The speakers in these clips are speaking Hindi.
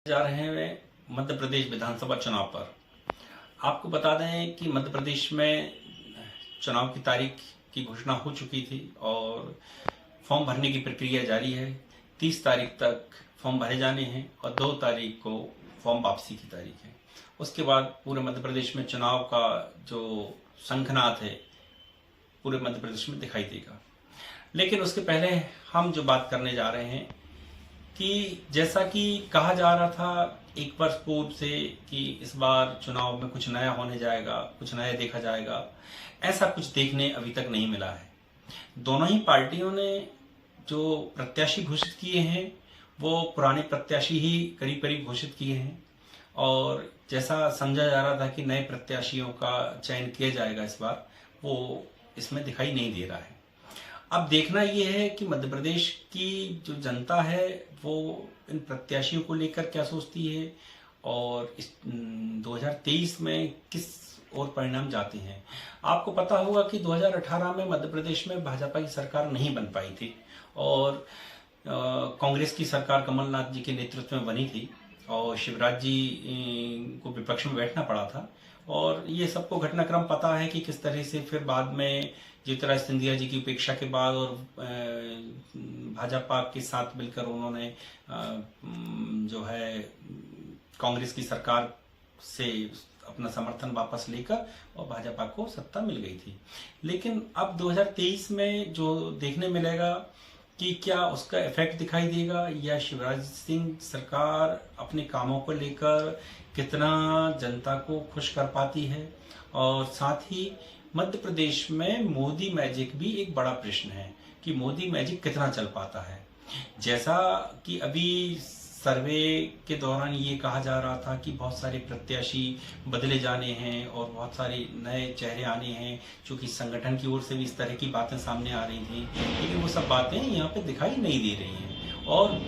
जा रहे हैं मध्य प्रदेश विधानसभा चुनाव पर। आपको बता दें कि मध्य प्रदेश में चुनाव की तारीख की घोषणा हो चुकी थी और फॉर्म भरने की प्रक्रिया जारी है। 30 तारीख तक फॉर्म भरे जाने हैं और 2 तारीख को फॉर्म वापसी की तारीख है। उसके बाद पूरे मध्य प्रदेश में चुनाव का जो शंखनाद है पूरे मध्य प्रदेश में दिखाई देगा। लेकिन उसके पहले हम जो बात करने जा रहे हैं कि जैसा कि कहा जा रहा था 1 वर्ष पूर्व से कि इस बार चुनाव में कुछ नया होने जाएगा, कुछ नया देखा जाएगा, ऐसा कुछ देखने अभी तक नहीं मिला है। दोनों ही पार्टियों ने जो प्रत्याशी घोषित किए हैं वो पुराने प्रत्याशी ही करीब करीब घोषित किए हैं और जैसा समझा जा रहा था कि नए प्रत्याशियों का चयन किया जाएगा इस बार, वो इसमें दिखाई नहीं दे रहा है। अब देखना यह है कि मध्य प्रदेश की जो जनता है वो इन प्रत्याशियों को लेकर क्या सोचती है और इस 2023 में किस और परिणाम जाते हैं। आपको पता होगा कि 2018 में मध्य प्रदेश में भाजपा की सरकार नहीं बन पाई थी और कांग्रेस की सरकार कमलनाथ जी के नेतृत्व में बनी थी और शिवराज जी को विपक्ष में बैठना पड़ा था। और ये सबको घटनाक्रम पता है कि किस तरह से फिर बाद में ज्योतिरादित्य सिंधिया जी की उपेक्षा के बाद और भाजपा के साथ मिलकर उन्होंने जो है कांग्रेस की सरकार से अपना समर्थन वापस लेकर और भाजपा को सत्ता मिल गई थी। लेकिन अब 2023 में जो देखने मिलेगा कि क्या उसका इफेक्ट दिखाई देगा या शिवराज सिंह सरकार अपने कामों को लेकर कितना जनता को खुश कर पाती है। और साथ ही मध्य प्रदेश में मोदी मैजिक भी एक बड़ा प्रश्न है कि मोदी मैजिक कितना चल पाता है। जैसा कि अभी सर्वे के दौरान ये कहा जा रहा था कि बहुत सारे प्रत्याशी बदले जाने हैं और बहुत सारे नए चेहरे आने हैं, चूंकि संगठन की ओर से भी इस तरह की बातें सामने आ रही थी, लेकिन वो सब बातें यहाँ पे दिखाई नहीं दे रही हैं और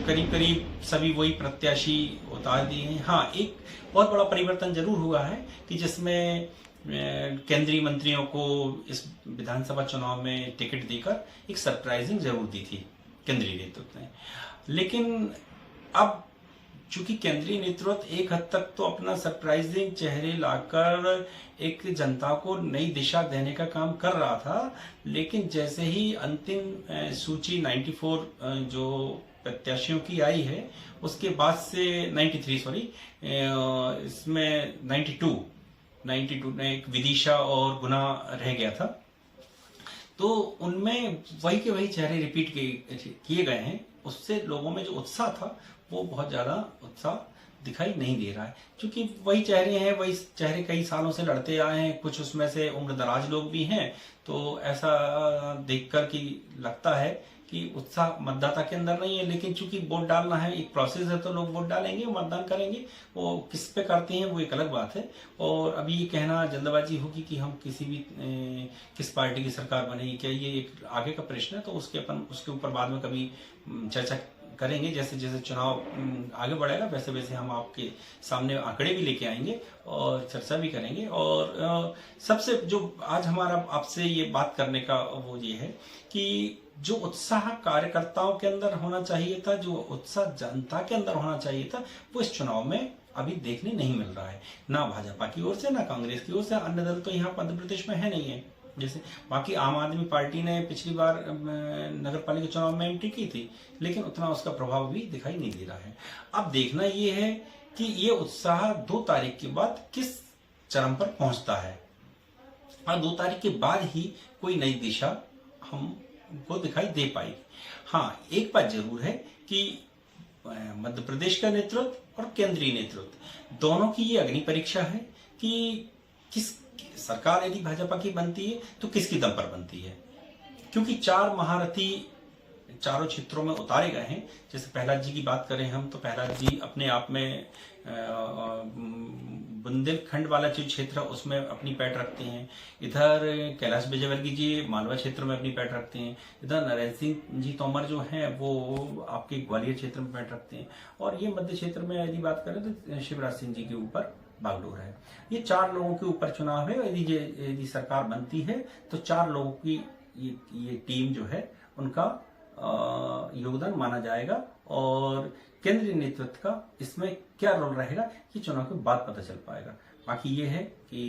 करीब करीब सभी वही प्रत्याशी उतार दिए हैं। हाँ, एक बहुत बड़ा परिवर्तन जरूर हुआ है कि जिसमें केंद्रीय मंत्रियों को इस विधानसभा चुनाव में टिकट देकर एक सरप्राइजिंग जरूर दी थी केंद्रीय नेतृत्व ने। लेकिन अब चूंकि केंद्रीय नेतृत्व एक हद तक तो अपना सरप्राइजिंग चेहरे लाकर एक जनता को नई दिशा देने का काम कर रहा था, लेकिन जैसे ही अंतिम सूची 94 जो प्रत्याशियों की आई है उसके बाद से 93 सॉरी इसमें 92 में एक विदिशा और गुना रह गया था, तो उनमें वही के वही चेहरे रिपीट किए गए हैं। उससे लोगों में जो उत्साह था वो बहुत ज्यादा उत्साह दिखाई नहीं दे रहा है, क्योंकि वही चेहरे हैं, वही चेहरे कई सालों से लड़ते आए हैं, कुछ उसमें से उम्र दराज लोग भी हैं। तो ऐसा देखकर कि लगता है कि उत्साह मतदाता के अंदर नहीं है। लेकिन चूंकि वोट डालना है, एक प्रोसेस है, तो लोग वोट डालेंगे, मतदान करेंगे। वो किस पे करते हैं वो एक अलग बात है। और अभी ये कहना जल्दबाजी होगी कि हम किसी भी किस पार्टी की सरकार बनेगी, क्या ये एक आगे का प्रश्न है, तो उसके ऊपर बाद में कभी चर्चा करेंगे। जैसे जैसे चुनाव आगे बढ़ेगा वैसे वैसे हम आपके सामने आंकड़े भी लेके आएंगे और चर्चा भी करेंगे। और सबसे जो आज हमारा आपसे ये बात करने का वो ये है कि जो उत्साह कार्यकर्ताओं के अंदर होना चाहिए था, जो उत्साह जनता के अंदर होना चाहिए था, वो इस चुनाव में अभी देखने नहीं मिल रहा है, ना भाजपा की ओर से ना कांग्रेस की ओर से। अन्य दल तो यहाँ मध्य प्रदेश में है नहीं है। जैसे बाकी आम आदमी पार्टी ने पिछली बार नगर पालिका चुनाव में एंट्री की थी, लेकिन उतना उसका प्रभाव भी दिखाई नहीं दे रहा है। अब देखना ये है कि ये उत्साह 2 तारीख के बाद किस चरम पर पहुंचता है और 2 तारीख के बाद ही कोई नई दिशा हमको दिखाई दे पाएगी। हाँ, एक बात जरूर है कि मध्य प्रदेश का नेतृत्व और केंद्रीय नेतृत्व दोनों की ये अग्नि परीक्षा है कि किस सरकार यदि भाजपा की बनती है तो किसकी दम पर बनती है, क्योंकि 4 महारथी चारों क्षेत्रों में उतारे गए हैं। जैसे प्रहलाद जी की बात करें हम, तो प्रहलाद जी अपने आप में बुंदेलखंड वाला जो क्षेत्र है उसमें अपनी पैठ रखते हैं। इधर कैलाश विजयवर्गीय जी मालवा क्षेत्र में अपनी पैठ रखते हैं। इधर नरेंद्र सिंह जी तोमर जो हैं वो आपके ग्वालियर क्षेत्र में पैठ रखते हैं। और ये मध्य क्षेत्र में यदि बात करें तो शिवराज सिंह जी के ऊपर बागडोर है। ये 4 लोगों के ऊपर चुनाव है। यदि सरकार बनती है तो 4 लोगों की ये टीम जो है उनका योगदान माना जाएगा। और केंद्रीय नेतृत्व का इसमें क्या रोल रहेगा, ये चुनाव के बाद पता चल पाएगा। बाकी ये है कि